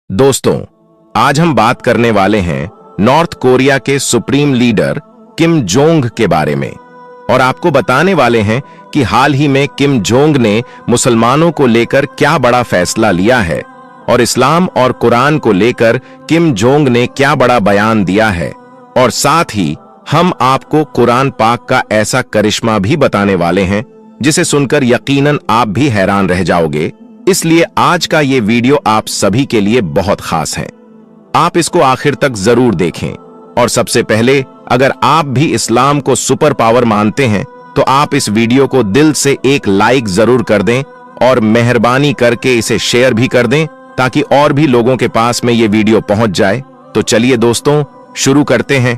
दोस्तों, आज हम बात करने वाले हैं नॉर्थ कोरिया के सुप्रीम लीडर किम जोंग के बारे में और आपको बताने वाले हैं कि हाल ही में किम जोंग ने मुसलमानों को लेकर क्या बड़ा फैसला लिया है और इस्लाम और कुरान को लेकर किम जोंग ने क्या बड़ा बयान दिया है। और साथ ही हम आपको कुरान पाक का ऐसा करिश्मा भी बताने वाले हैं जिसे सुनकर यकीनन आप भी हैरान रह जाओगे। इसलिए आज का ये वीडियो आप सभी के लिए बहुत खास है। आप इसको आखिर तक जरूर देखें। और सबसे पहले, अगर आप भी इस्लाम को सुपर पावर मानते हैं तो आप इस वीडियो को दिल से एक लाइक जरूर कर दें और मेहरबानी करके इसे शेयर भी कर दें ताकि और भी लोगों के पास में ये वीडियो पहुंच जाए। तो चलिए दोस्तों, शुरू करते हैं।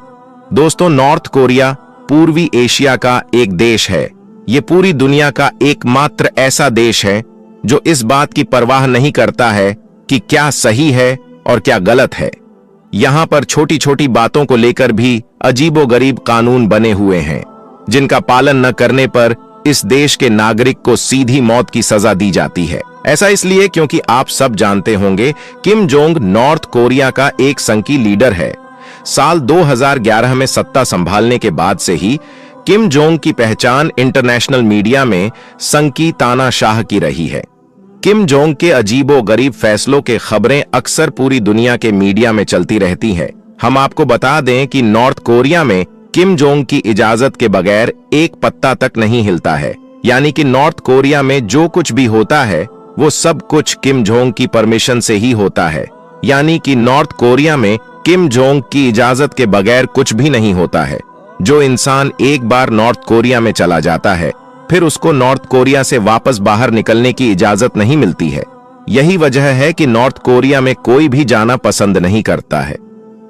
दोस्तों, नॉर्थ कोरिया पूर्वी एशिया का एक देश है। ये पूरी दुनिया का एकमात्र ऐसा देश है जो इस बात की परवाह नहीं करता है कि क्या सही है और क्या गलत है। यहां पर छोटी छोटी बातों को लेकर भी अजीबोगरीब कानून बने हुए हैं जिनका पालन न करने पर इस देश के नागरिक को सीधी मौत की सजा दी जाती है। ऐसा इसलिए क्योंकि आप सब जानते होंगे किम जोंग नॉर्थ कोरिया का एक संकी लीडर है। साल 2011 में सत्ता संभालने के बाद से ही किम जोंग की पहचान इंटरनेशनल मीडिया में संकी तानाशाह की रही है। किम जोंग के अजीबोगरीब फैसलों के खबरें अक्सर पूरी दुनिया के मीडिया में चलती रहती हैं। हम आपको बता दें कि नॉर्थ कोरिया में किम जोंग की इजाजत के बगैर एक पत्ता तक नहीं हिलता है। यानी कि नॉर्थ कोरिया में जो कुछ भी होता है वो सब कुछ किम जोंग की परमिशन से ही होता है। यानी कि नॉर्थ कोरिया में किम जोंग की इजाजत के बगैर कुछ भी नहीं होता है। जो इंसान एक बार नॉर्थ कोरिया में चला जाता है फिर उसको नॉर्थ कोरिया से वापस बाहर निकलने की इजाजत नहीं मिलती है। यही वजह है कि नॉर्थ कोरिया में कोई भी जाना पसंद नहीं करता है।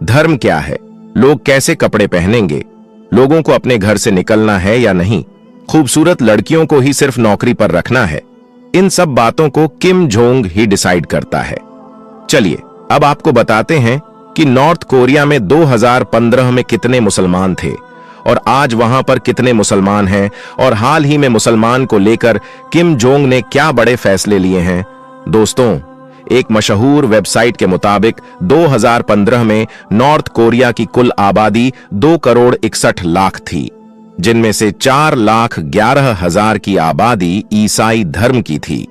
धर्म क्या है, लोग कैसे कपड़े पहनेंगे, लोगों को अपने घर से निकलना है या नहीं, खूबसूरत लड़कियों को ही सिर्फ नौकरी पर रखना है, इन सब बातों को किम जोंग ही डिसाइड करता है। चलिए अब आपको बताते हैं कि नॉर्थ कोरिया में 2015 में कितने मुसलमान थे और आज वहां पर कितने मुसलमान हैं और हाल ही में मुसलमान को लेकर किम जोंग ने क्या बड़े फैसले लिए हैं। दोस्तों, एक मशहूर वेबसाइट के मुताबिक 2015 में नॉर्थ कोरिया की कुल आबादी 2,61,00,000 थी, जिनमें से 4,11,000 की आबादी ईसाई धर्म की थी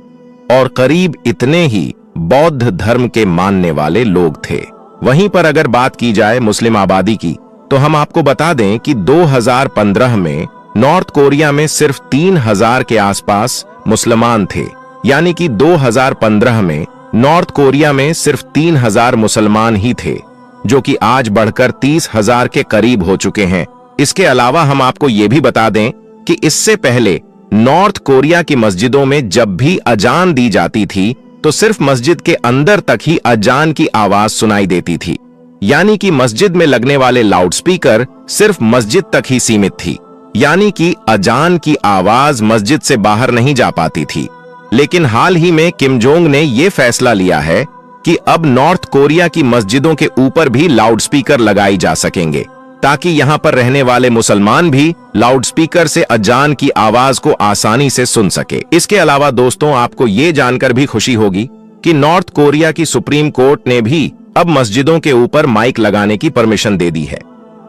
और करीब इतने ही बौद्ध धर्म के मानने वाले लोग थे। वहीं पर अगर बात की जाए मुस्लिम आबादी की तो हम आपको बता दें कि 2015 में नॉर्थ कोरिया में सिर्फ 3,000 के आसपास मुसलमान थे। यानी कि 2015 में नॉर्थ कोरिया में सिर्फ 3,000 मुसलमान ही थे, जो कि आज बढ़कर 30,000 के करीब हो चुके हैं। इसके अलावा हम आपको ये भी बता दें कि इससे पहले नॉर्थ कोरिया की मस्जिदों में जब भी अजान दी जाती थी तो सिर्फ मस्जिद के अंदर तक ही अजान की आवाज सुनाई देती थी। यानी कि मस्जिद में लगने वाले लाउडस्पीकर सिर्फ मस्जिद तक ही सीमित थी। यानी कि अजान की आवाज मस्जिद से बाहर नहीं जा पाती थी। लेकिन हाल ही में किम जोंग ने यह फैसला लिया है कि अब नॉर्थ कोरिया की मस्जिदों के ऊपर भी लाउडस्पीकर लगाई जा सकेंगे ताकि यहां पर रहने वाले मुसलमान भी लाउडस्पीकर से अजान की आवाज को आसानी से सुन सके। इसके अलावा दोस्तों, आपको ये जानकर भी खुशी होगी कि नॉर्थ कोरिया की सुप्रीम कोर्ट ने भी अब मस्जिदों के ऊपर माइक लगाने की परमिशन दे दी है।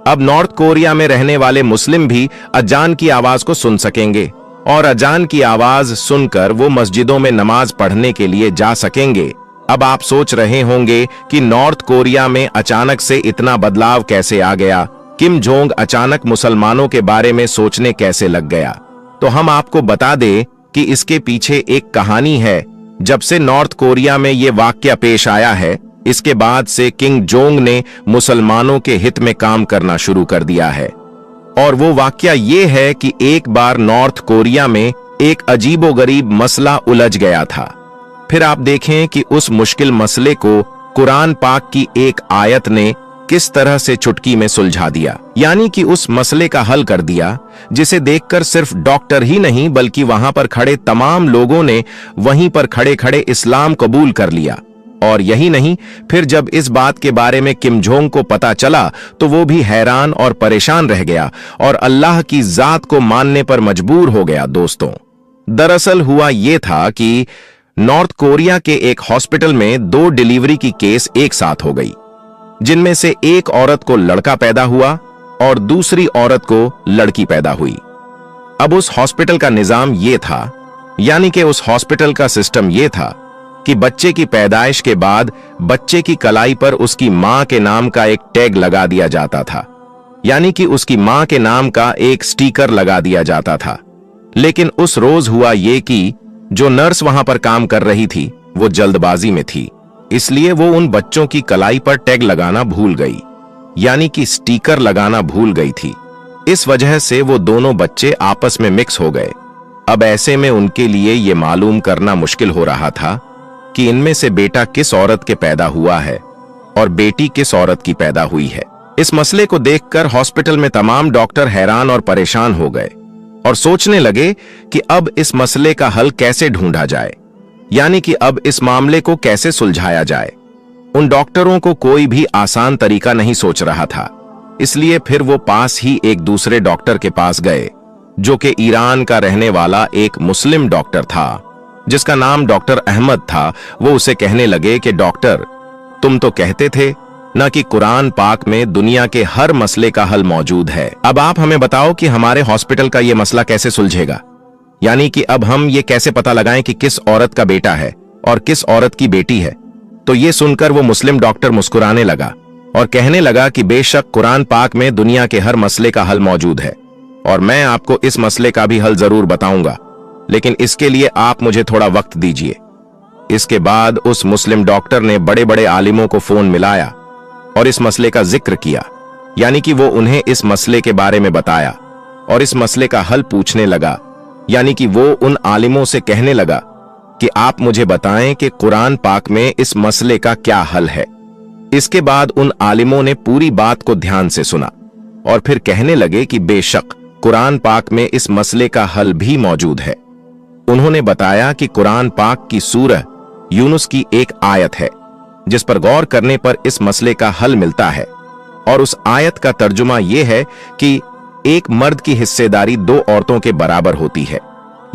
अब नॉर्थ कोरिया में रहने वाले मुस्लिम भी अजान की आवाज को सुन सकेंगे और अजान की आवाज सुनकर वो मस्जिदों में नमाज पढ़ने के लिए जा सकेंगे। अब आप सोच रहे होंगे कि नॉर्थ कोरिया में अचानक से इतना बदलाव कैसे आ गया, किम जोंग अचानक मुसलमानों के बारे में सोचने कैसे लग गया। तो हम आपको बता दें कि इसके पीछे एक कहानी है। जब से नॉर्थ कोरिया में ये वाकया पेश आया है, इसके बाद से किम जोंग ने मुसलमानों के हित में काम करना शुरू कर दिया है। और वो वाकया ये है कि एक बार नॉर्थ कोरिया में एक अजीबोगरीब मसला उलझ गया था। फिर आप देखें कि उस मुश्किल मसले को कुरान पाक की एक आयत ने किस तरह से चुटकी में सुलझा दिया। यानी कि उस मसले का हल कर दिया जिसे देखकर सिर्फ डॉक्टर ही नहीं बल्कि वहां पर खड़े तमाम लोगों ने वहीं पर खड़े खड़े इस्लाम कबूल कर लिया। और यही नहीं, फिर जब इस बात के बारे में किम जोंग को पता चला तो वो भी हैरान और परेशान रह गया और अल्लाह की जात को मानने पर मजबूर हो गया। दोस्तों, दरअसल हुआ ये था कि नॉर्थ कोरिया के एक हॉस्पिटल में 2 डिलीवरी की केस एक साथ हो गई, जिनमें से एक औरत को लड़का पैदा हुआ और दूसरी औरत को लड़की पैदा हुई। अब उस हॉस्पिटल का निजाम यह था, यानी कि उस हॉस्पिटल का सिस्टम यह था कि बच्चे की पैदाइश के बाद बच्चे की कलाई पर उसकी मां के नाम का एक टैग लगा दिया जाता था, यानी कि उसकी मां के नाम का एक स्टिकर लगा दिया जाता था। लेकिन उस रोज हुआ ये कि जो नर्स वहां पर काम कर रही थी वो जल्दबाजी में थी, इसलिए वो उन बच्चों की कलाई पर टैग लगाना भूल गई, यानी कि स्टिकर लगाना भूल गई थी। इस वजह से वो दोनों बच्चे आपस में मिक्स हो गए। अब ऐसे में उनके लिए ये मालूम करना मुश्किल हो रहा था कि इनमें से बेटा किस औरत के पैदा हुआ है और बेटी किस औरत की पैदा हुई है। इस मसले को देखकर हॉस्पिटल में तमाम डॉक्टर हैरान और परेशान हो गए और सोचने लगे कि अब इस मसले का हल कैसे ढूंढा जाए, यानी कि अब इस मामले को कैसे सुलझाया जाए। उन डॉक्टरों को कोई भी आसान तरीका नहीं सोच रहा था, इसलिए फिर वो पास ही एक दूसरे डॉक्टर के पास गए, जो कि ईरान का रहने वाला एक मुस्लिम डॉक्टर था, जिसका नाम डॉक्टर अहमद था। वो उसे कहने लगे कि डॉक्टर, तुम तो कहते थे ना कि कुरान पाक में दुनिया के हर मसले का हल मौजूद है। अब आप हमें बताओ कि हमारे हॉस्पिटल का ये मसला कैसे सुलझेगा, यानी कि अब हम ये कैसे पता लगाएं कि किस औरत का बेटा है और किस औरत की बेटी है। तो ये सुनकर वो मुस्लिम डॉक्टर मुस्कुराने लगा और कहने लगा कि बेशक कुरान पाक में दुनिया के हर मसले का हल मौजूद है और मैं आपको इस मसले का भी हल जरूर बताऊंगा, लेकिन इसके लिए आप मुझे थोड़ा वक्त दीजिए। इसके बाद उस मुस्लिम डॉक्टर ने बड़े बड़े आलिमों को फोन मिलाया और इस मसले का जिक्र किया, यानी कि वो उन्हें इस मसले के बारे में बताया और इस मसले का हल पूछने लगा, यानी कि वो उन आलिमों से कहने लगा कि आप मुझे बताएं कि कुरान पाक में इस मसले का क्या हल है। इसके बाद उन आलिमों ने पूरी बात को ध्यान से सुना और फिर कहने लगे कि बेशक कुरान पाक में इस मसले का हल भी मौजूद है। उन्होंने बताया कि कुरान पाक की सूरह यूनुस की एक आयत है जिस पर गौर करने पर इस मसले का हल मिलता है, और उस आयत का तर्जुमा यह है कि एक मर्द की हिस्सेदारी 2 औरतों के बराबर होती है,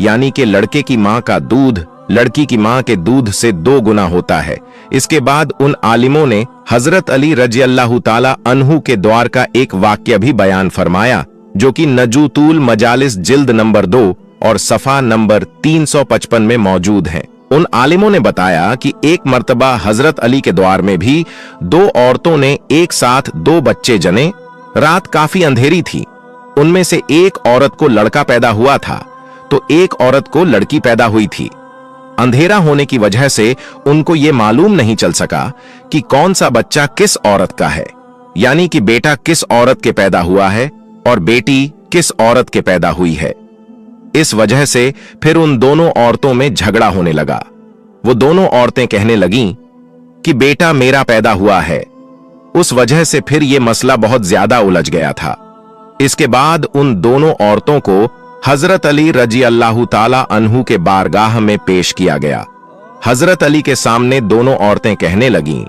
यानी कि लड़के की मां का दूध लड़की की मां के दूध से 2 गुना होता है। इसके बाद उन आलिमों ने हजरत अली रजी अल्लाह ताला अन्हु के द्वार का एक वाक्य भी बयान फरमाया, जो कि नजूतुल मजालिस जिल्द नंबर 2 और सफा नंबर 355 में मौजूद हैं। उन आलिमों ने बताया कि एक मर्तबा हजरत अली के द्वार में भी 2 औरतों ने एक साथ 2 बच्चे जने। रात काफी अंधेरी थी, उनमें से एक औरत को लड़का पैदा हुआ था तो एक औरत को लड़की पैदा हुई थी। अंधेरा होने की वजह से उनको ये मालूम नहीं चल सका कि कौन सा बच्चा किस औरत का है, यानी कि बेटा किस औरत के पैदा हुआ है और बेटी किस औरत के पैदा हुई है। इस वजह से फिर उन दोनों औरतों में झगड़ा होने लगा। वो दोनों औरतें कहने लगीं कि बेटा मेरा पैदा हुआ है। उस वजह से फिर ये मसला बहुत ज्यादा उलझ गया था। इसके बाद उन दोनों औरतों को हजरत अली रजी अल्लाह ताला अन्हु के बारगाह में पेश किया गया। हजरत अली के सामने दोनों औरतें कहने लगीं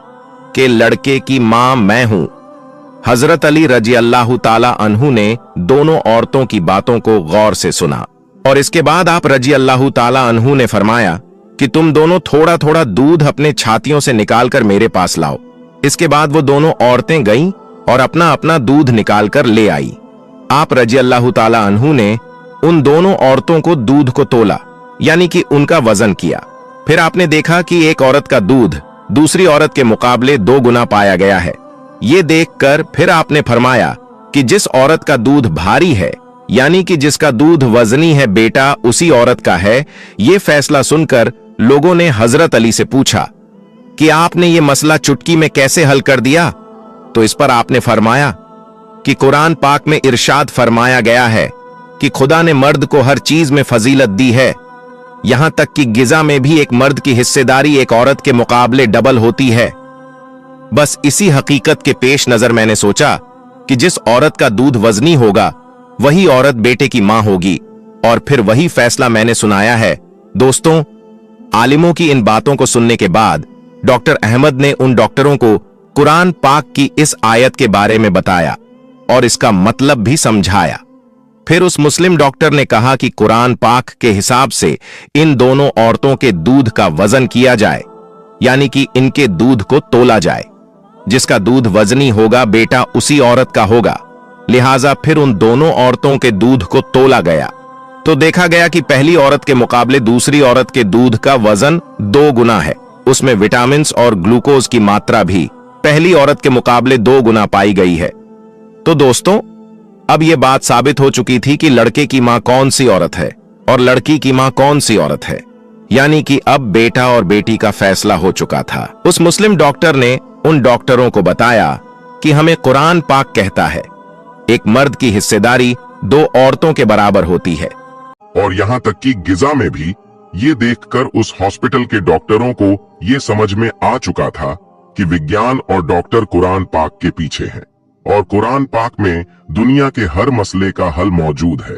कि लड़के की मां मैं हूं। हजरत अली रजी अल्लाह ताला अन्हु ने दोनों औरतों की बातों को गौर से सुना और इसके बाद आप रजी अल्लाह ताला अन्हु ने फरमाया कि तुम दोनों थोड़ा थोड़ा दूध अपने छातियों से निकालकर मेरे पास लाओ। इसके बाद वो दोनों औरतें गईं और अपना अपना दूध निकालकर ले आई। आप रजी अल्लाह ताला अन्हु ने उन दोनों औरतों को दूध को तोला, यानी कि उनका वजन किया। फिर आपने देखा कि एक औरत का दूध दूसरी औरत के मुकाबले 2 गुना पाया गया है। ये देखकर फिर आपने फरमाया कि जिस औरत का दूध भारी है, यानी कि जिसका दूध वजनी है, बेटा उसी औरत का है। ये फैसला सुनकर लोगों ने हजरत अली से पूछा कि आपने ये मसला चुटकी में कैसे हल कर दिया। तो इस पर आपने फरमाया कि कुरान पाक में इरशाद फरमाया गया है कि खुदा ने मर्द को हर चीज में फजीलत दी है, यहां तक कि गिजा में भी एक मर्द की हिस्सेदारी एक औरत के मुकाबले डबल होती है। बस इसी हकीकत के पेश नजर मैंने सोचा कि जिस औरत का दूध वजनी होगा वही औरत बेटे की मां होगी, और फिर वही फैसला मैंने सुनाया है। दोस्तों, आलिमों की इन बातों को सुनने के बाद डॉक्टर अहमद ने उन डॉक्टरों को कुरान पाक की इस आयत के बारे में बताया और इसका मतलब भी समझाया। फिर उस मुस्लिम डॉक्टर ने कहा कि कुरान पाक के हिसाब से इन दोनों औरतों के दूध का वजन किया जाए, यानी कि इनके दूध को तोला जाए। जिसका दूध वजनी होगा बेटा उसी औरत का होगा। लिहाजा फिर उन दोनों औरतों के दूध को तोला गया तो देखा गया कि पहली औरत के मुकाबले दूसरी औरत के दूध का वजन 2 गुना है। उसमें विटामिन और ग्लूकोज की मात्रा भी पहली औरत के मुकाबले 2 गुना पाई गई है। तो दोस्तों, अब यह बात साबित हो चुकी थी कि लड़के की मां कौन सी औरत है और लड़की की मां कौन सी औरत है, यानी कि अब बेटा और बेटी का फैसला हो चुका था। उस मुस्लिम डॉक्टर ने उन डॉक्टरों को बताया कि हमें कुरान पाक कहता है एक मर्द की हिस्सेदारी 2 औरतों के बराबर होती है। और यहाँ तक कि गिजा में भी ये देखकर उस हॉस्पिटल के डॉक्टरों को ये समझ में आ चुका था कि विज्ञान और डॉक्टर कुरान पाक के पीछे हैं और कुरान पाक में दुनिया के हर मसले का हल मौजूद है।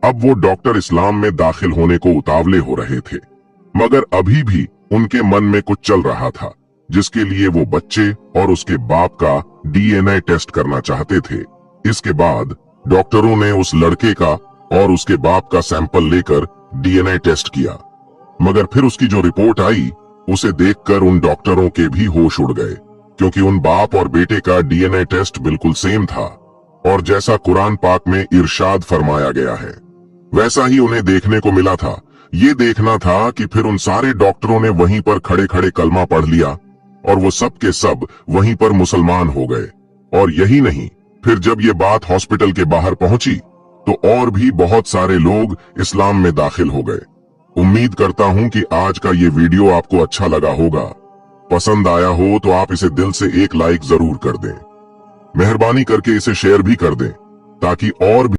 अब वो डॉक्टर इस्लाम में दाखिल होने को उतावले हो रहे थे, मगर अभी भी उनके मन में कुछ चल रहा था जिसके लिए वो बच्चे और उसके बाप का DNA टेस्ट करना चाहते थे। इसके बाद डॉक्टरों ने उस लड़के का और उसके बाप का सैंपल लेकर DNA टेस्ट किया, मगर फिर उसकी जो रिपोर्ट आई उसे देखकर उन डॉक्टरों के भी होश उड़ गए, क्योंकि उन बाप और बेटे का DNA टेस्ट बिल्कुल सेम था और जैसा कुरान पाक में इरशाद फरमाया गया है वैसा ही उन्हें देखने को मिला था। ये देखना था कि फिर उन सारे डॉक्टरों ने वहीं पर खड़े खड़े कलमा पढ़ लिया और वो सब के सब वहीं पर मुसलमान हो गए। और यही नहीं, फिर जब ये बात हॉस्पिटल के बाहर पहुंची तो और भी बहुत सारे लोग इस्लाम में दाखिल हो गए। उम्मीद करता हूं कि आज का ये वीडियो आपको अच्छा लगा होगा। पसंद आया हो तो आप इसे दिल से एक लाइक जरूर कर दें। मेहरबानी करके इसे शेयर भी कर दें ताकि और भी